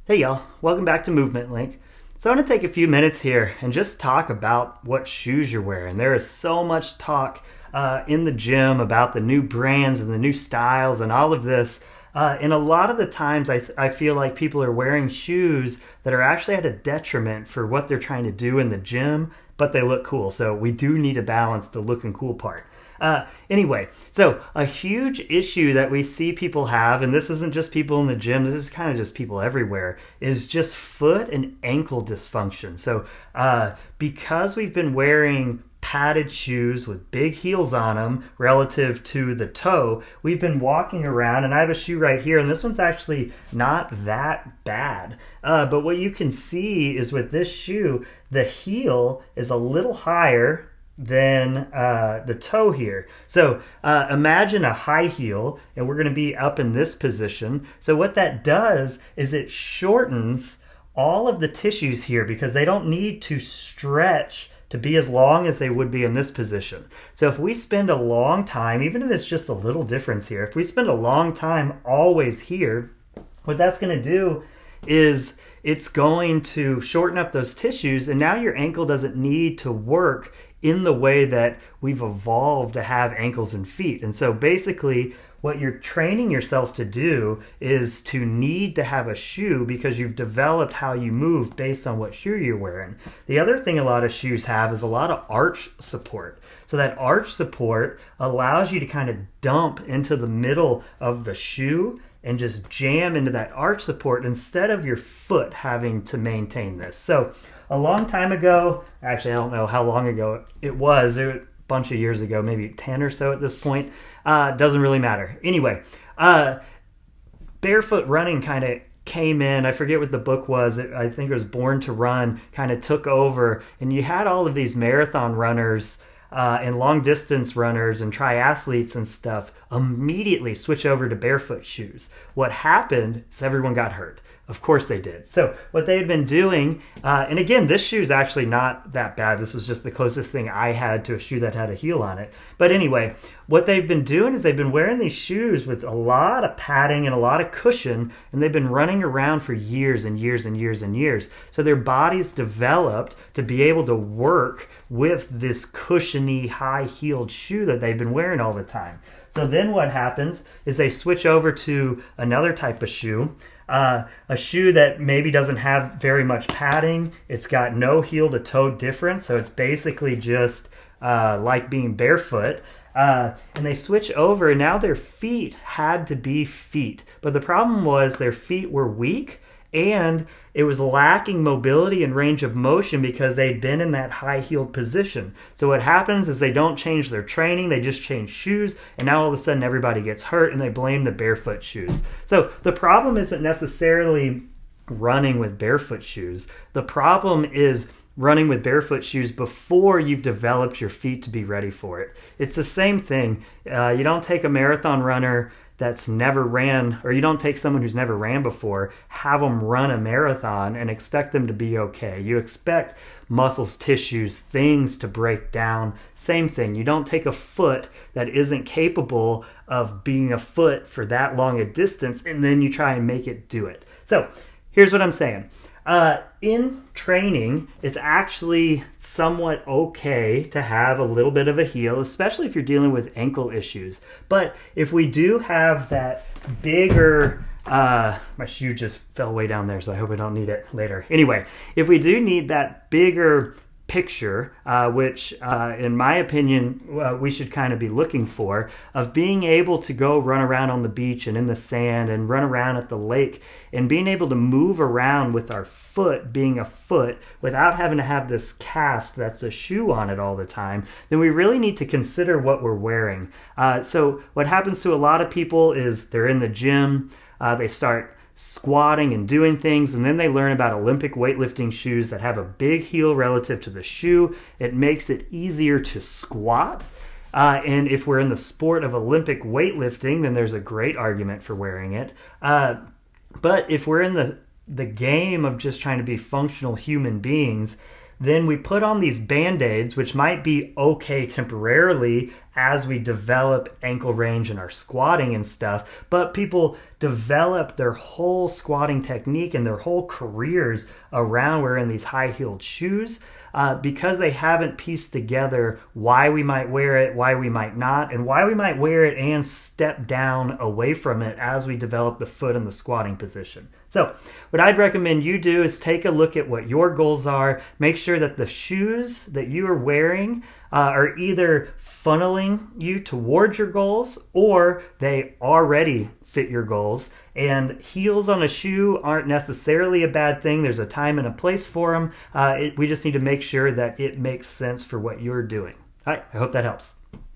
Hey y'all, welcome back to Movement Link. So I want to take a few minutes here and just talk about what shoes you're wearing. There is so much talk in the gym about the new brands and the new styles and all of this. And a lot of the times I feel like people are wearing shoes that are actually at a detriment for what they're trying to do in the gym, but they look cool. So we do need to balance the look and cool part. Anyway, so a huge issue that we see people have, and this isn't just people in the gym, this is kind of just people everywhere, is just foot and ankle dysfunction. So because we've been wearing padded shoes with big heels on them relative to the toe, we've been walking around, and I have a shoe right here, and this one's actually not that bad. But what you can see is with this shoe, the heel is a little higher than the toe here. So imagine a high heel, and we're going to be up in this position. So what that does is it shortens all of the tissues here because they don't need to stretch to be as long as they would be in this position. So if we spend a long time, even if it's just a little difference here, if we spend a long time always here, what that's going to do is it's going to shorten up those tissues, and now your ankle doesn't need to work in the way that we've evolved to have ankles and feet. And so basically what you're training yourself to do is to need to have a shoe because you've developed how you move based on what shoe you're wearing. The other thing a lot of shoes have is a lot of arch support. So that arch support allows you to kind of dump into the middle of the shoe and just jam into that arch support instead of your foot having to maintain this. So a long time ago, actually I don't know how long ago it was a bunch of years ago, maybe 10 or so at this point, doesn't really matter. Anyway, barefoot running kind of came in. I forget what the book was. I think it was Born to Run, kind of took over, and you had all of these marathon runners and long distance runners and triathletes and stuff immediately switch over to barefoot shoes. What happened is everyone got hurt. Of course they did. So what they had been doing, and again, this shoe is actually not that bad. This was just the closest thing I had to a shoe that had a heel on it. But anyway, what they've been doing is they've been wearing these shoes with a lot of padding and a lot of cushion, and they've been running around for years and years and years and years. So their bodies developed to be able to work with this cushiony, high-heeled shoe that they've been wearing all the time. So then what happens is they switch over to another type of shoe, a shoe that maybe doesn't have very much padding. It's got no heel to toe difference, so it's basically just like being barefoot. And they switch over, and now their feet had to be feet. But the problem was their feet were weak, and it was lacking mobility and range of motion because they'd been in that high-heeled position. So what happens is they don't change their training, they just change shoes, and now all of a sudden everybody gets hurt and they blame the barefoot shoes. So the problem isn't necessarily running with barefoot shoes. The problem is running with barefoot shoes before you've developed your feet to be ready for it. It's the same thing. You don't take a marathon runner that's never ran, or you don't take someone who's never ran before, have them run a marathon and expect them to be okay. You expect muscles, tissues, things to break down. Same thing. You don't take a foot that isn't capable of being a foot for that long a distance and then you try and make it do it. So here's what I'm saying. In training, it's actually somewhat okay to have a little bit of a heel, especially if you're dealing with ankle issues. But if we do have that bigger, my shoe just fell way down there, so I hope I don't need it later. Anyway, if we do need that bigger picture, which in my opinion we should kind of be looking for, of being able to go run around on the beach and in the sand and run around at the lake and being able to move around with our foot being a foot without having to have this cast that's a shoe on it all the time, then we really need to consider what we're wearing. So what happens to a lot of people is they're in the gym, they start squatting and doing things, and then they learn about Olympic weightlifting shoes that have a big heel relative to the shoe. It makes it easier to squat. And if we're in the sport of Olympic weightlifting, then there's a great argument for wearing it. But if we're in the game of just trying to be functional human beings, then we put on these Band-Aids, which might be okay temporarily as we develop ankle range in our squatting and stuff, but people develop their whole squatting technique and their whole careers around wearing these high-heeled shoes because they haven't pieced together why we might wear it, why we might not, and why we might wear it and step down away from it as we develop the foot in the squatting position. So what I'd recommend you do is take a look at what your goals are. Make sure that the shoes that you are wearing are either funneling you towards your goals or they already fit your goals. And heels on a shoe aren't necessarily a bad thing. There's a time and a place for them. We just need to make sure that it makes sense for what you're doing. All right, I hope that helps.